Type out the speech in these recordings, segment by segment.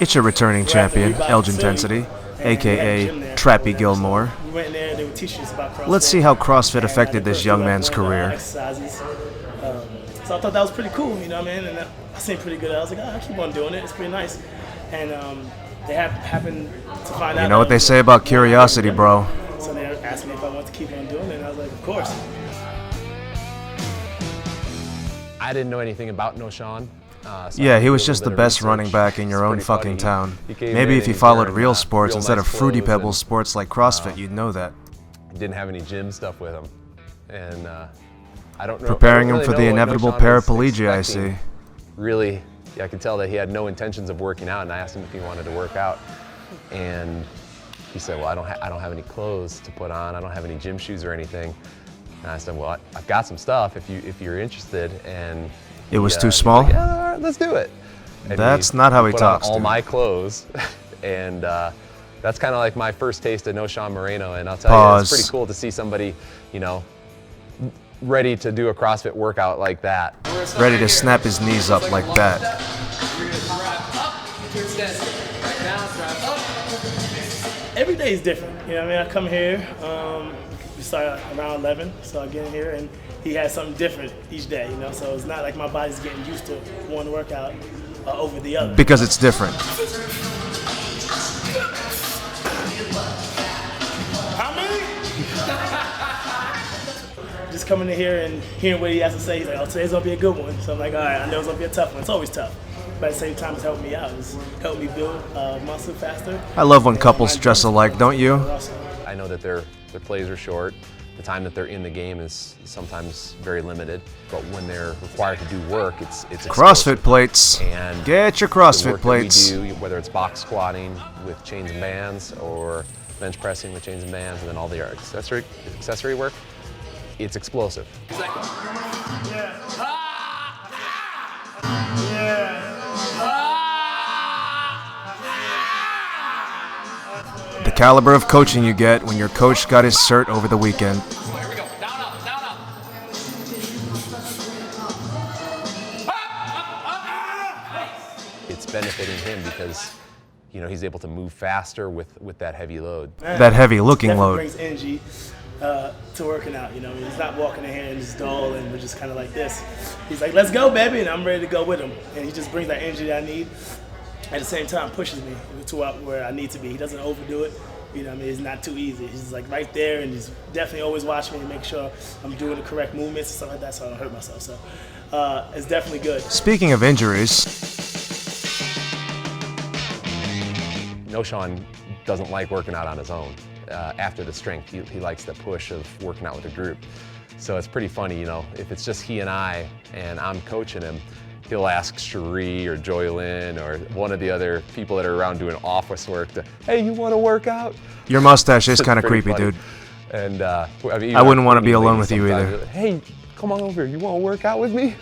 It's your returning champion, Elgin Intensity, aka Trappy Gilmore. We went in there and they would teach us about CrossFit. Let's see how CrossFit affected this young man's career. Exercises. So I thought that was pretty cool, you know what I mean? And I seemed pretty good. I was like, I keep on doing it. It's pretty nice. And they happened to find out. You know what they say about curiosity, bro. So they asked me if I wanted to keep on doing it, and I was like, of course. I didn't know anything about Knowshon. Yeah, he was just the best running back in your own fucking town. Maybe if you followed real sports instead of Fruity Pebbles sports like CrossFit, you'd know that. Didn't have any gym stuff with him. And I don't know. Preparing him for the inevitable paraplegia, I see. Really, I could tell that he had no intentions of working out, and I asked him if he wanted to work out. And he said, well, I don't have any clothes to put on. I don't have any gym shoes or anything. And I said, well, I've got some stuff if you're interested. And it was too small? Like, yeah, all right, let's do it. And that's not how he talks, all dude. my clothes. And that's kind of like my first taste of Knowshon Moreno. And I'll tell you, it's pretty cool to see somebody, you know, ready to do a CrossFit workout like that. Ready to snap his knees up like that. Every day is different. You know what I mean? I come here, we start around 11, so I get in here and he has something different each day, you know? So it's not like my body's getting used to one workout over the other. Because it's different. How many? Just coming in here and hearing what he has to say, he's like, oh, today's gonna be a good one. So I'm like, all right, I know it's gonna be a tough one. It's always tough. But at the same time, it's helped me out. It's helped me build muscle faster. I love when couples dress alike, don't you? I know that their plays are short. The time that they're in the game is sometimes very limited. But when they're required to do work, it's CrossFit plates. And get your CrossFit plates. We do, whether it's box squatting with chains and bands or bench pressing with chains and bands, and then all the accessory work, it's explosive. The caliber of coaching you get when your coach got his cert over the weekend. Here we go. Down, up, down, up. It's benefiting him because, you know, he's able to move faster with that heavy load. That heavy looking load. Brings energy to working out, you know. He's not walking in here and just dull and we're just kind of like this. He's like, let's go, baby, and I'm ready to go with him. And he just brings that energy that I need. At the same time, pushes me to where I need to be. He doesn't overdo it. You know what I mean? It's not too easy. He's like right there, and he's definitely always watching me and make sure I'm doing the correct movements and stuff like that so I don't hurt myself. So it's definitely good. Speaking of injuries, Knowshon doesn't like working out on his own. After the strength, he likes the push of working out with a group. So it's pretty funny, you know, if it's just he and I'm coaching him, he'll ask Cherie or Joylyn or one of the other people that are around doing office work to, hey, you want to work out? Your mustache is kind of creepy, funny. Dude. And I mean, I wouldn't want to be alone with you either. Like, hey, come on over. You want to work out with me?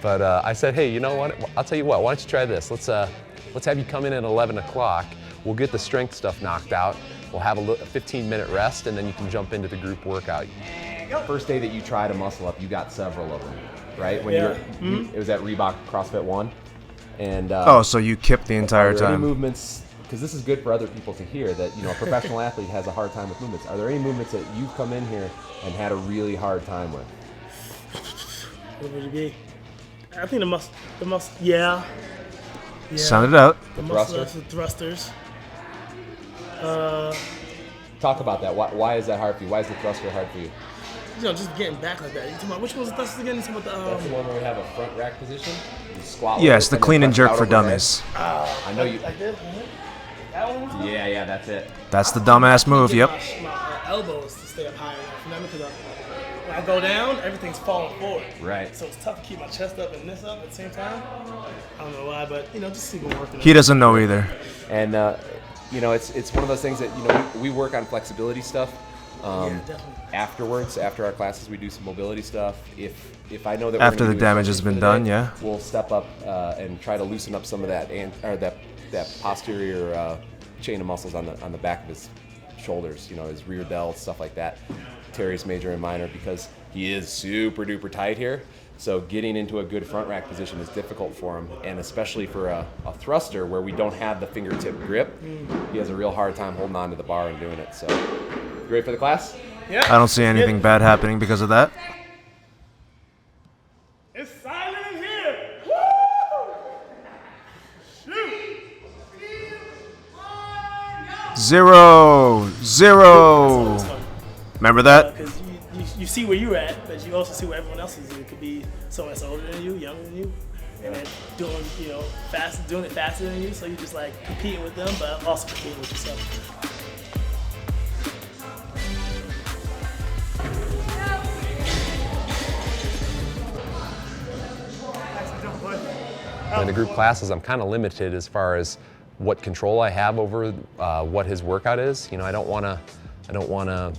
But I said, hey, you know what? I'll tell you what. Why don't you try this? Let's have you come in at 11 o'clock. We'll get the strength stuff knocked out. We'll have a 15-minute rest, and then you can jump into the group workout. First day that you tried to muscle up, you got several of them. Right? When it was at Reebok CrossFit 1. And so you kipped the entire time. Any movements, because this is good for other people to hear that, you know, a professional athlete has a hard time with movements. Are there any movements that you've come in here and had a really hard time with? What would it be? I think the muscle, yeah. Sound it out. The thrusters. Talk about that. Why is that hard for you? Why is the thruster hard for you? You know, just getting back like that. You talking about which one's the thrusters again? That's the one where we have a front rack position. You squat. Yes, the clean and jerk for dummies. I know you. Like this? That one? Yeah, that's it. That's the dumbass move. Yep. My elbows to stay up high enough. You know, because when I go down, everything's falling forward. Right. So it's tough to keep my chest up and this up at the same time. I don't know why, but you know, just keep on working. He doesn't know either. And you know, it's one of those things that, you know, we work on flexibility stuff. Afterwards, after our classes, we do some mobility stuff. If I know that after the damage has been done, we'll step up and try to loosen up some of that that posterior chain of muscles on the back of his shoulders. You know, his rear delts, stuff like that. teres major and minor because he is super duper tight here. So getting into a good front rack position is difficult for him, and especially for a thruster where we don't have the fingertip grip, he has a real hard time holding on to the bar and doing it. So, you ready for the class? Yeah. I don't see anything bad happening because of that. It's silent in here. Woo! Shoot. 0, 0. Remember that? Because you see where you're at, but you also see where everyone else is. It could be someone that's older than you, younger than you, and then doing doing it faster than you. So you're just like competing with them, but also competing with yourself. In the group classes, I'm kind of limited as far as what control I have over what his workout is. You know, I don't want to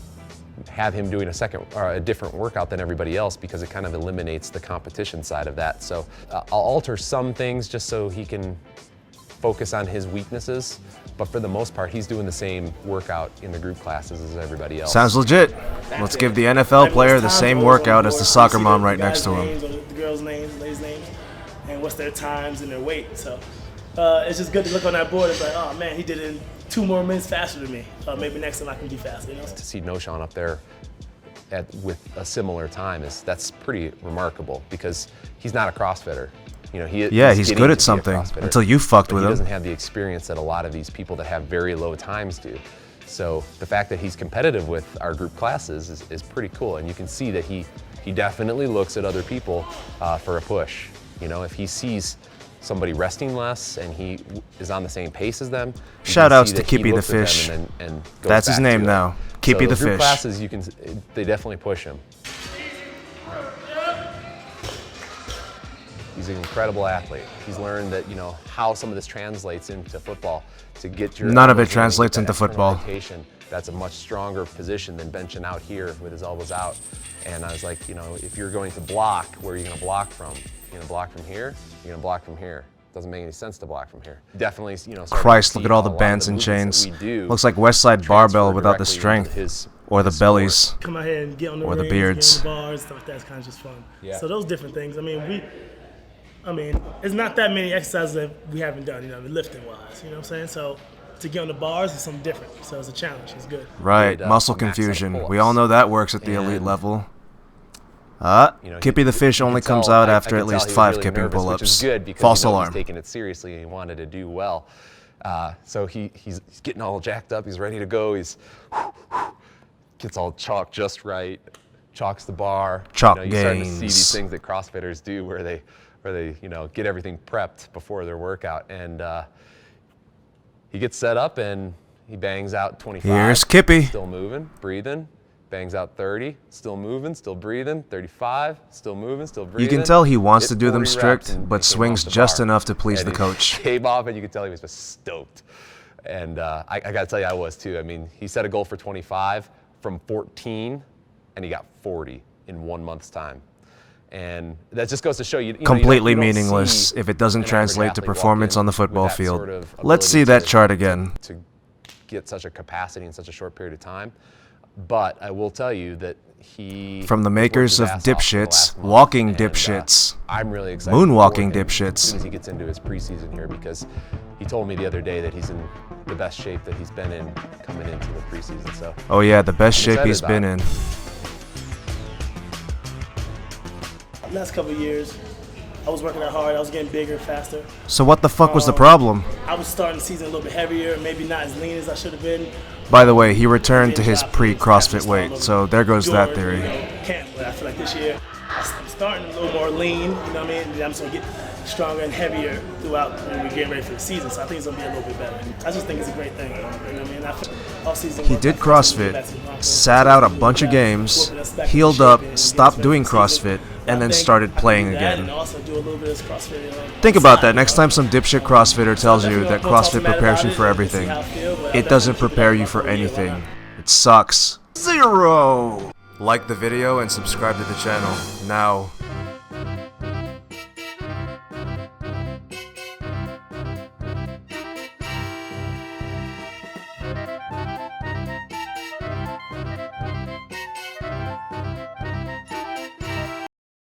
have him doing a different workout than everybody else because it kind of eliminates the competition side of that. So I'll alter some things just so he can focus on his weaknesses. But for the most part, he's doing the same workout in the group classes as everybody else. Sounds legit. Let's give the NFL player the same workout as the soccer mom right next to him. The girls' names, ladies' names, and what's their times and their weight. So it's just good to look on that board and be like, oh man, he did it in 2 more minutes faster than me. Maybe next time I can be faster. You know? To see Knowshon up there with a similar time that's pretty remarkable because he's not a CrossFitter. You know, he's good at something until you fucked with him. He doesn't have the experience that a lot of these people that have very low times do. So the fact that he's competitive with our group classes is pretty cool, and you can see that he definitely looks at other people for a push. You know, if he sees somebody resting less and he is on the same pace as them. Shout outs to Kippy the Fish. And that's his name now. Kippy the Fish. Group classes, they definitely push him. He's an incredible athlete. He's learned that, you know, how some of this translates into football to get your. None of it translates into football. That's a much stronger position than benching out here with his elbows out. And I was like, you know, if you're going to block, where are you going to block from? You're going to block from here? You're going to block from here. Doesn't make any sense to block from here. Definitely, you know. Christ, look at all the bands and chains. Looks like Westside barbell without the strength or the bellies Come out here and get on the or the rings, beards. get on the bars, stuff like that's kind of just fun. Yeah. So those different things. I mean, it's not that many exercises that we haven't done, you know, lifting wise. You know what I'm saying? So to get on the bars is something different. So it's a challenge. It's good. Right, muscle confusion. We all know that works at the elite level. Kippy the Fish only comes out after at least 5 kipping pull-ups. False alarm. He's taking it seriously and he wanted to do well. So he's getting all jacked up. He's ready to go. He's gets all chalked just right. Chalks the bar. Chalk You're starting to see gains. these things that CrossFitters do where they you know, get everything prepped before their workout. And he gets set up and he bangs out 25. Here's Kippy. Still moving, breathing. Bangs out 30, still moving, still breathing. 35, still moving, still breathing. You can tell he wants to Hit do them 40 strict, reps but and swings came off the just bar. enough to please And the coach. He came off and you could tell he was just stoked. And I got to tell you, I was too. I mean, he set a goal for 25 from 14, and he got 40 in 1 month's time. And that just goes to show you, Completely you don't meaningless see if it doesn't an translate to average athlete performance walk on the in football with that field. sort of Let's see ability that chart again. to get such a capacity in such a short period of time. But I will tell you that he From the worked makers his of ass off for the dipshits, last month, walking and, dipshits, I'm really excited. moonwalking for him dipshits. As soon as he gets into his preseason here, because he told me the other day that he's in the best shape that he's been in coming into the preseason. So. Oh yeah, the best I'm shape excited he's been in. Last couple of years, I was working out hard. I was getting bigger, faster. So what the fuck was the problem? I was starting the season a little bit heavier, maybe not as lean as I should have been. By the way, he returned to his pre-CrossFit weight, so there goes that theory. But I feel like this year, I'm starting a little more lean, you know what I mean? And I'm just going to get stronger and heavier throughout when we're getting ready for the season. So I think it's going to be a little bit better. I just think it's a great thing, you know what I mean? Off-season He did CrossFit, sat out a bunch of games, healed up, stopped doing CrossFit, and then started playing again. Think about that next time some dipshit CrossFitter tells you that CrossFit prepares you for everything. It doesn't prepare you for anything. It sucks. 0! Like the video and subscribe to the channel now.